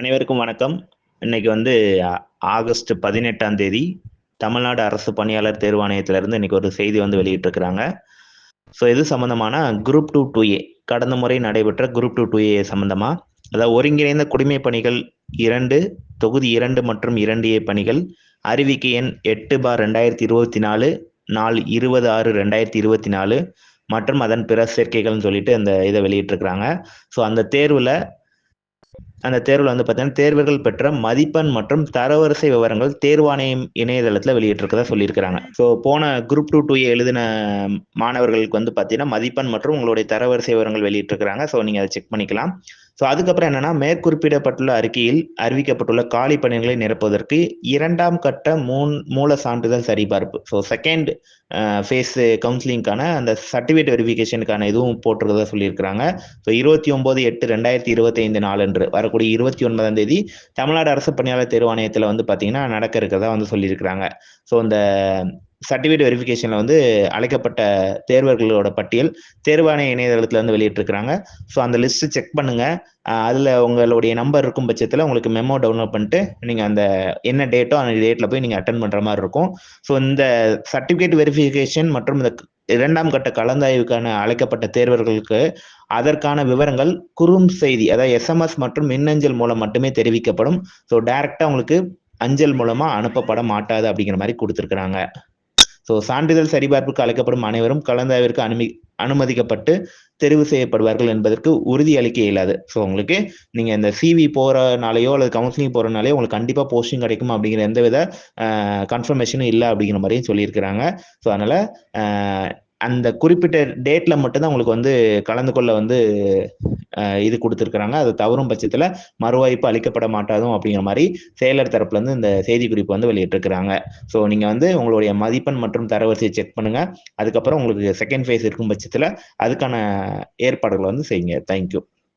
அனைவருக்கும் வணக்கம். இன்னைக்கு வந்து ஆகஸ்ட் 18ஆம் தேதி தமிழ்நாடு அரசு பணியாளர் தேர்வாணையத்திலிருந்து இன்னைக்கு ஒரு செய்தி வந்து வெளியிட்டிருக்கிறாங்க. ஸோ இது சம்பந்தமான குரூப் 2 2A கடந்த முறை நடைபெற்ற குரூப் 2 2A சம்பந்தமா, அதாவது ஒருங்கிணைந்த குடிமைப் பணிகள் 2 தொகுதி 2 மற்றும் 2A பணிகள் அறிவிக்கை எண் 8/2024 நாள் 20/6/2024 மற்றும் அதன் பிற சேர்க்கைகள்னு சொல்லிட்டு அந்த இதை வெளியிட்டிருக்கிறாங்க. ஸோ அந்த தேர்வில் வந்து பார்த்தீங்கன்னா தேர்வுகள் பெற்ற மதிப்பெண் மற்றும் தரவரிசை விவரங்கள் தேர்வாணையம் இணையதளத்தில் வெளியிட்டிருக்கதா சொல்லியிருக்கிறாங்க. ஸோ போன குரூப் 2 2 எழுதின மாணவர்களுக்கு வந்து பார்த்தீங்கன்னா மதிப்பெண் மற்றும் உங்களுடைய தரவரிசை விவரங்கள் வெளியிட்டிருக்கிறாங்க. ஸோ நீங்கள் அதை செக் பண்ணிக்கலாம். ஸோ அதுக்கப்புறம் என்னன்னா, மேற்குறிப்பிடப்பட்டுள்ள அறிக்கையில் அறிவிக்கப்பட்டுள்ள காலி பணிகளை நிரப்புவதற்கு 2ஆம் கட்ட மூல சான்றிதழ் சரிபார்ப்பு, ஸோ செகண்ட் ஃபேஸ் கவுன்சிலிங்கான அந்த சர்டிஃபிகேட் வெரிஃபிகேஷனுக்கான இதுவும் போட்டிருக்கதா சொல்லியிருக்கிறாங்க. ஸோ 29/8/2025 நாளன்று வரக்கூடிய 29ஆம் தேதி தமிழ்நாடு அரசு பணியாளர் தேர்வாணையத்தில் வந்து பார்த்தீங்கன்னா நடக்க இருக்கிறதா வந்து சொல்லியிருக்கிறாங்க. ஸோ இந்த சர்டிஃபிகேட் வெரிஃபிகேஷனில் வந்து அழைக்கப்பட்ட தேர்வர்களோட பட்டியல் தேர்வாணைய இணையதளத்தில் வந்து வெளியிட்டிருக்கிறாங்க. ஸோ அந்த லிஸ்ட்டு செக் பண்ணுங்கள். அதில் உங்களுடைய நம்பர் இருக்கும் பட்சத்தில் உங்களுக்கு மெமோ டவுன்லோட் பண்ணிட்டு நீங்கள் அந்த என்ன டேட்டோ அந்த டேட்டில் போய் நீங்கள் அட்டன் பண்ணுற மாதிரி இருக்கும். ஸோ இந்த சர்டிஃபிகேட் வெரிஃபிகேஷன் மற்றும் இந்த 2ஆம் கட்ட கலந்தாய்வுக்கான அழைக்கப்பட்ட தேர்வர்களுக்கு அதற்கான விவரங்கள் குறும் செய்தி, அதாவது SMS மற்றும் மின்னஞ்சல் மூலம் மட்டுமே தெரிவிக்கப்படும். ஸோ டைரக்டாக உங்களுக்கு அஞ்சல் மூலமாக அனுப்பப்பட மாட்டாது அப்படிங்கிற மாதிரி கொடுத்துருக்குறாங்க. ஸோ சான்றிதழ் சரிபார்ப்புக்கு அழைக்கப்படும் அனைவரும் கலந்தாய்விற்கு அனுமதிக்கப்பட்டு தெரிவு செய்யப்படுவார்கள் என்பதற்கு உறுதி அளிக்க இயலாது. ஸோ உங்களுக்கு நீங்கள் இந்த CV போகிறனாலேயோ அல்லது கவுன்சிலிங் போகிறனாலேயோ உங்களுக்கு கண்டிப்பாக போஸ்டிங் கிடைக்கும் அப்படிங்கிற எந்தவித கன்ஃபர்மேஷனும் இல்லை அப்படிங்கிற மாதிரியும் சொல்லியிருக்கிறாங்க. ஸோ அதனால் அந்த குறிப்பிட்ட டேட்டில் மட்டும்தான் உங்களுக்கு வந்து கலந்து கொள்ள வந்து இது கொடுத்துருக்குறாங்க. அது தவறும் பட்சத்தில் மறுவாய்ப்பு அளிக்கப்பட மாட்டாதும் அப்படிங்கிற மாதிரி செயலர் தரப்புலேருந்து இந்த செய்தி குறிப்பு வந்து வெளியிட்டிருக்கிறாங்க. ஸோ நீங்கள் வந்து உங்களுடைய மதிப்பெண் மற்றும் தரவரிசையை செக் பண்ணுங்கள். அதுக்கப்புறம் உங்களுக்கு செகண்ட் ஃபேஸ் இருக்கும் பட்சத்தில் அதுக்கான ஏற்பாடுகளை வந்து செய்யுங்க. தேங்க்யூ.